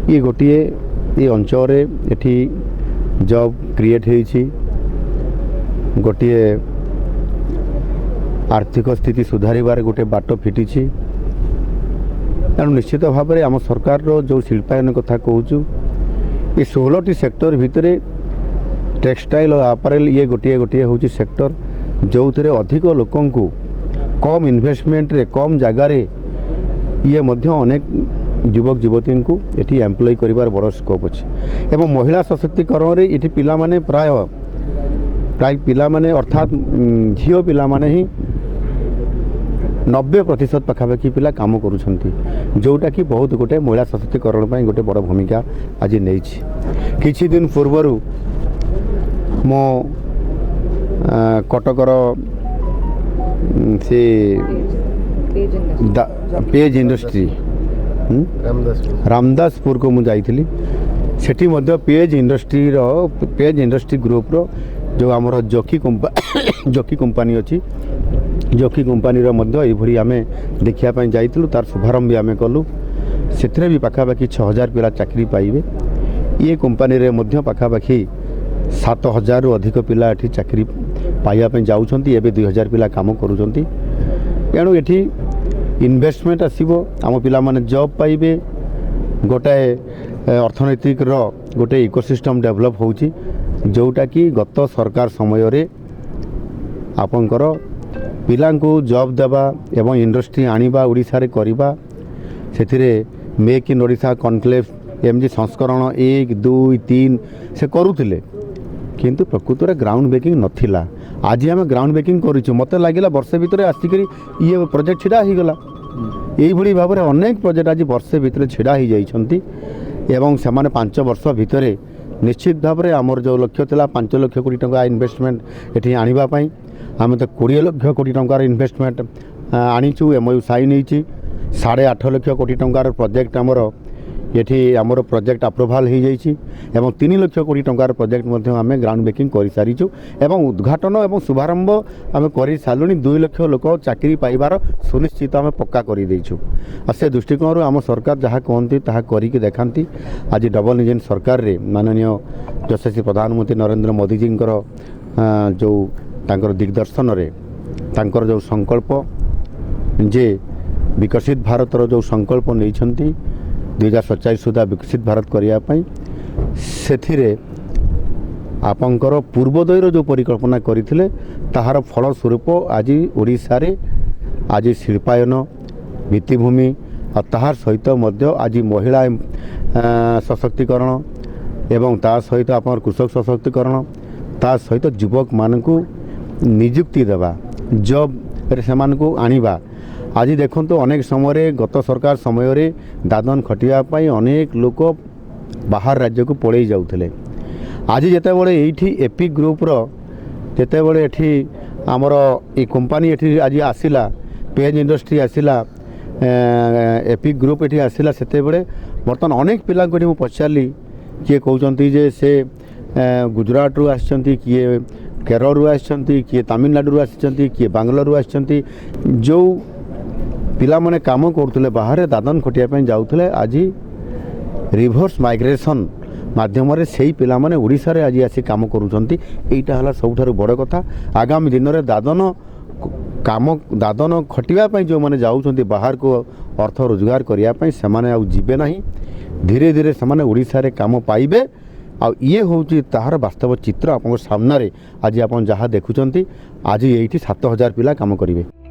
ये गोटे ये अंचल एठी जॉब क्रिएट होईछि गोटे आर्थिक स्थिति सुधारिबार गोटे बाट फिटिछि। तेणु निश्चित भाव में आम सरकार जो शिल्पायन कथा कहूँ ये 16टी सेक्टर भितर टेक्सटाइल और आपारेल ये गोटे गोटे हूँ सेक्टर जो थे अधिक लोकं को कम इन्वेस्टमेंट रे कम जगार ये अनेक युवक युवती को ये एम्प्लॉय करिवार बड़ स्कोप अच्छे एवं महिला सशक्तिकरण रे ये पिला माने प्राय पिला माने अर्थात झील पिला माने ही 90% पाखापाखि पिला काम करुछंती जोटा कि बहुत गोटे महिला सशक्तिकरण पर गोटे बड़ भूमिका आज नहीं। किछि दिन पूर्वर मो कटकर से पेज इंडस्ट्री रामदासपुर को मुझे सेठी मध्य पेज इंडस्ट्री ग्रुप रो जो आमर जॉकी कंपनी अच्छी जॉकी कंपनी ये आम देखापी जाइलु तार शुभारंभ भी आम कलु से भी पाखापाखि 6000 पिला चाकरी पाइबे। ये कंपनी रे मध्य पाखापाखि 7000 रु अधिक पिला एठी चाकरी पाइबा जाउछंती एबे 2000 पिला काम करूछंती। तेणु एठी इन्वेस्टमेंट आसीबो आम पिला माने जॉब पाइबे गोटाए अर्थनैतिक गोटे इकोसिस्टम डेवलप होउची जोटा कि गत सरकार समय रे आपनकर पिलांको जॉब देवा एवं इंडस्ट्री आनिबा ओडिशा रे करिबा सेथिरे मेक इन ओडिशा कॉन्क्लेव एमजी संस्करण 1 2 3 से करूथिले किंतु प्रकृत रे ग्राउंड ब्रेकिंग नथिला। आज आम ग्राउंड ब्रेकिंग करूछु मते लागिला वर्ष भितर आसिकरी ये प्रोजेक्ट छिड़ा ही गला एई भली भाव रे अनेक प्रोजेक्ट आज वर्ष भितर छिड़ा ही जाइछंती एवं सेमाने 5 वर्ष भितर निश्चित भाव में आमर जो लक्ष्य था 5 लाख कोटी टंका इन्वेस्टमेंट ये आने आम तो 20 लाख कोटी टंकार इन्वेस्टमेंट आनीचु एमओयू साइन होती 8.5 लाख कोटी टंकार प्रोजेक्ट आमर ये आमर प्रोजेक्ट अप्रूवाल हो जाइए एवं 3 लाख कोटी टंकार प्रोजेक्ट आम ग्राउंड ब्रेकिंग कर सारीचु एवं उद्घाटन और शुभारंभ आम कर सारूँ 2 लाख लोक चाकरी पाइबार सुनिश्चित आम पक्का कर देचु। से दृष्टिकोण आम सरकार जहाँ कहती ताहा करिके देखाती। आज डबल इंजन सरकार रे माननीय यशस्वी प्रधानमंत्री नरेंद्र मोदी जी जो तांकर दिग्दर्शन रे तांकर जो संकल्प जे विकसित भारतर जो संकल्प नहीं 2047 सुधा विकसित भारत करने से आपंकर पूर्वोदयर जो परिकल्पना करथिले ताहार फल स्वरूप आज ओडिशा रे आज शिल्पायन भित्तिभूमि और ताहार सहित मध्य आज महिला सशक्तिकरण एवं ता सहित आप कृषक सशक्तिकरण ता सहित युवक मानकु नियुक्ति देवा जॉब रे सेमानकु आनिबा। आज देखो अनेक समय गत सरकार समय रे दादन खटिया अनेक लोक बाहर राज्य को पड़े जाउथिले। आज जिते बड़े ये एपिक ग्रुप जिते बड़े ये आमर ये कंपनी ये आज आसला पेज इंडस्ट्री आसला एपिक ग्रुप ये आसला से बर्तमान अनेक पिला को पचारि किए कहते जे से गुजरात रू आसचंती किए केरल रू आसचंती किए तमिलनाडु आसचंती किए बांग्लोर आसचंती जो पिला माने काम करते बाहर दादन खटिया जाउथिले आज रिभर्स माइग्रेशन माध्यम से पिला माने ओडिशा रे आज आसी काम करूछंती। एटा हला सबुठारु बड़ कथा। आगामी दिन में दादन खटिया जो माने जाउछंती बाहर को अर्थ रोजगार करने से माने आउ जीवे नहीं धीरे धीरे से माने ओडिशा रे काम पाइबे। आ ये होउची ताहार वास्तव चित्र आपन सामने आज आप जहाँ देखुंत आज ये 7000 पिला काम करेंगे।